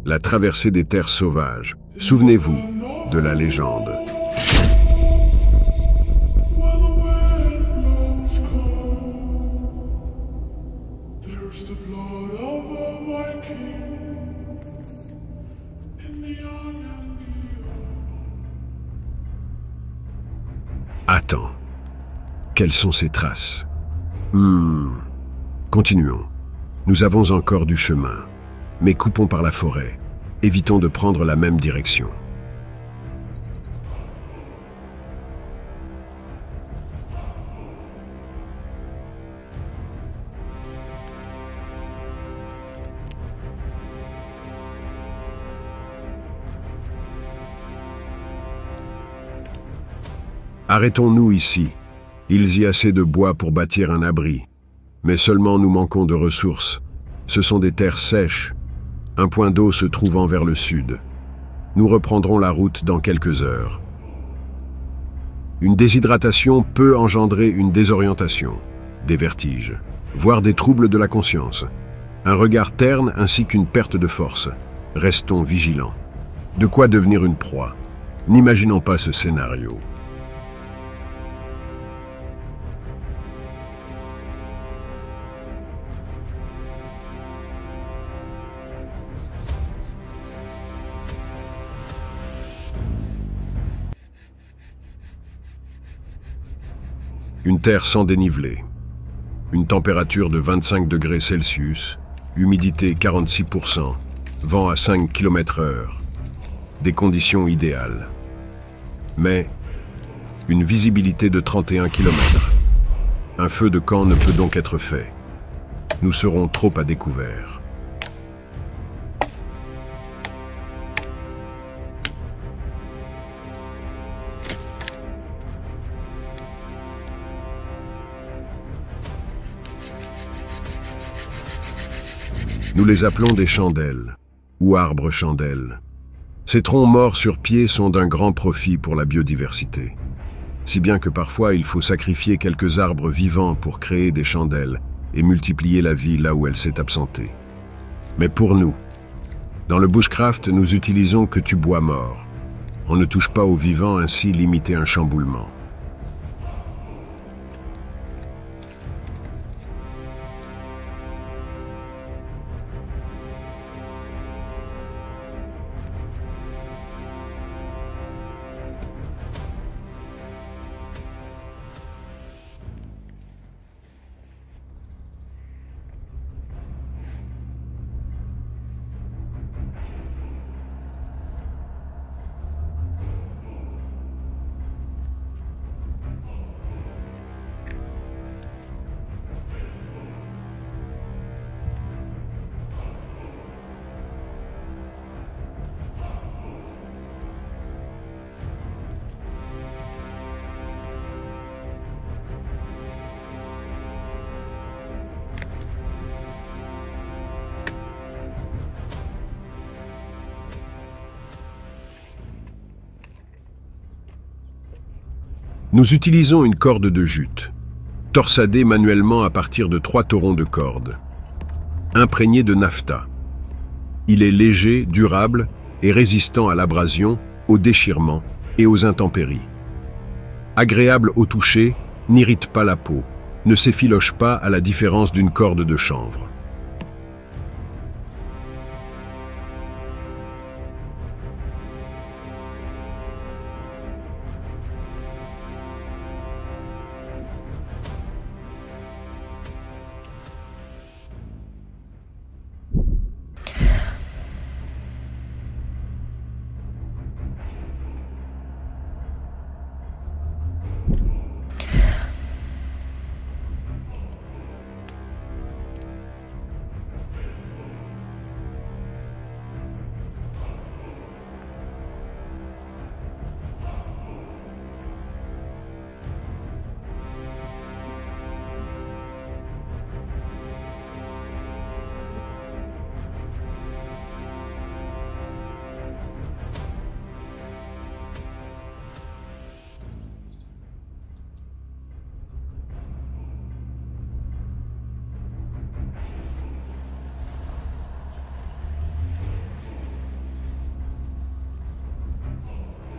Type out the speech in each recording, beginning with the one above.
La traversée des terres sauvages. Souvenez-vous de la légende. Attends. Quelles sont ces traces? Continuons. Nous avons encore du chemin, mais coupons par la forêt. Évitons de prendre la même direction. Arrêtons-nous ici. Il y a assez de bois pour bâtir un abri. Mais seulement nous manquons de ressources. Ce sont des terres sèches, un point d'eau se trouvant vers le sud. Nous reprendrons la route dans quelques heures. Une déshydratation peut engendrer une désorientation, des vertiges, voire des troubles de la conscience, un regard terne ainsi qu'une perte de force. Restons vigilants. De quoi devenir une proie? N'imaginons pas ce scénario. Une terre sans dénivelé, une température de 25 degrés Celsius, humidité 46%, vent à 5 km/h, des conditions idéales. Mais une visibilité de 31 km. Un feu de camp ne peut donc être fait. Nous serons trop à découvert. Nous les appelons des chandelles, ou arbres chandelles. Ces troncs morts sur pied sont d'un grand profit pour la biodiversité. Si bien que parfois il faut sacrifier quelques arbres vivants pour créer des chandelles et multiplier la vie là où elle s'est absentée. Mais pour nous, dans le bushcraft, nous utilisons que du bois mort. On ne touche pas aux vivants, ainsi limiter un chamboulement. Nous utilisons une corde de jute, torsadée manuellement à partir de 3 torons de corde, imprégné de naphta. Il est léger, durable et résistant à l'abrasion, au déchirement et aux intempéries. Agréable au toucher, n'irrite pas la peau, ne s'effiloche pas à la différence d'une corde de chanvre.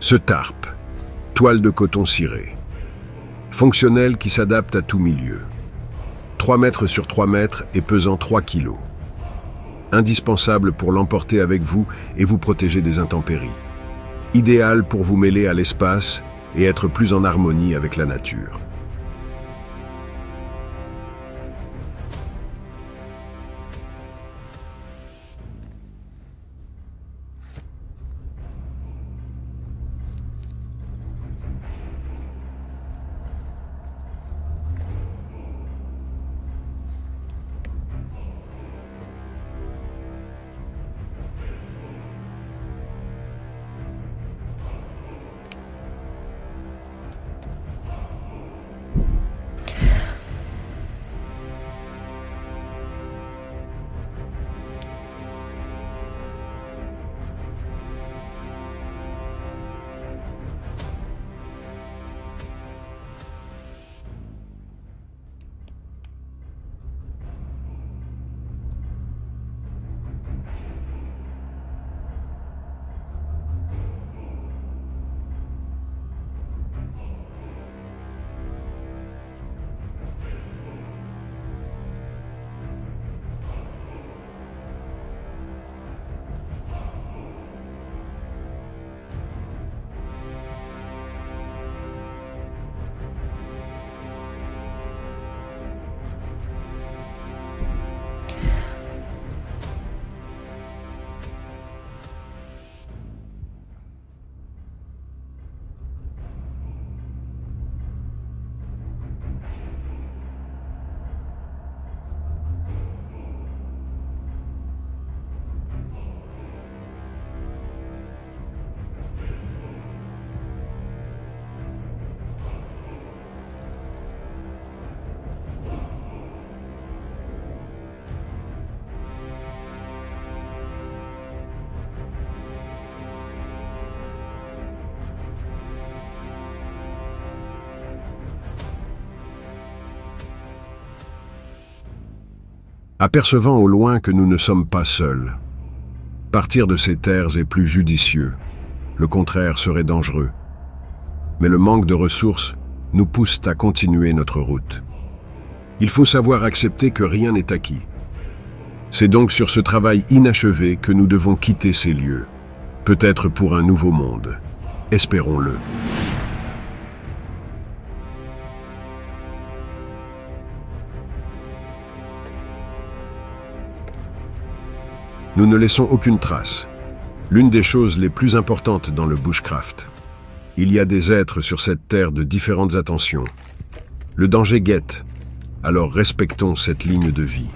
Ce tarp, toile de coton ciré, fonctionnel qui s'adapte à tout milieu. 3 mètres sur 3 mètres et pesant 3 kilos. Indispensable pour l'emporter avec vous et vous protéger des intempéries. Idéal pour vous mêler à l'espace et être plus en harmonie avec la nature. Apercevant au loin que nous ne sommes pas seuls. Partir de ces terres est plus judicieux, le contraire serait dangereux. Mais le manque de ressources nous pousse à continuer notre route. Il faut savoir accepter que rien n'est acquis. C'est donc sur ce travail inachevé que nous devons quitter ces lieux, peut-être pour un nouveau monde. Espérons-le. Nous ne laissons aucune trace. L'une des choses les plus importantes dans le bushcraft. Il y a des êtres sur cette terre de différentes attentions. Le danger guette, alors respectons cette ligne de vie.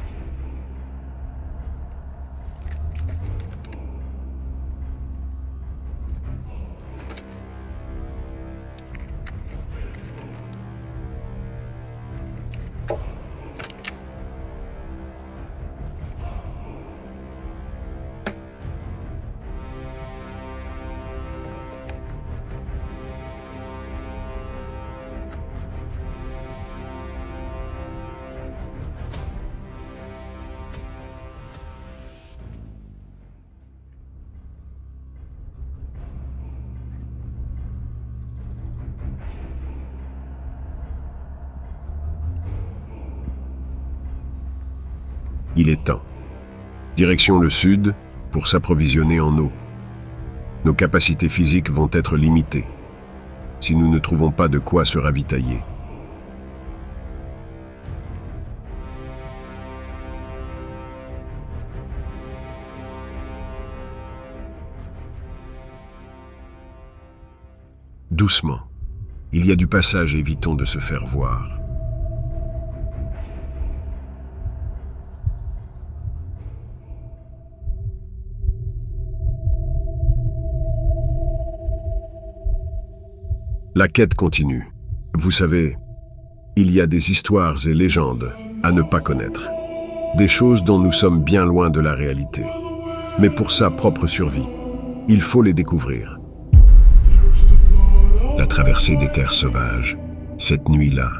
Il est temps. Direction le sud pour s'approvisionner en eau. Nos capacités physiques vont être limitées si nous ne trouvons pas de quoi se ravitailler. Doucement. Il y a du passage, évitons de se faire voir. La quête continue. Vous savez, il y a des histoires et légendes à ne pas connaître. Des choses dont nous sommes bien loin de la réalité. Mais pour sa propre survie, il faut les découvrir. La traversée des terres sauvages, cette nuit-là,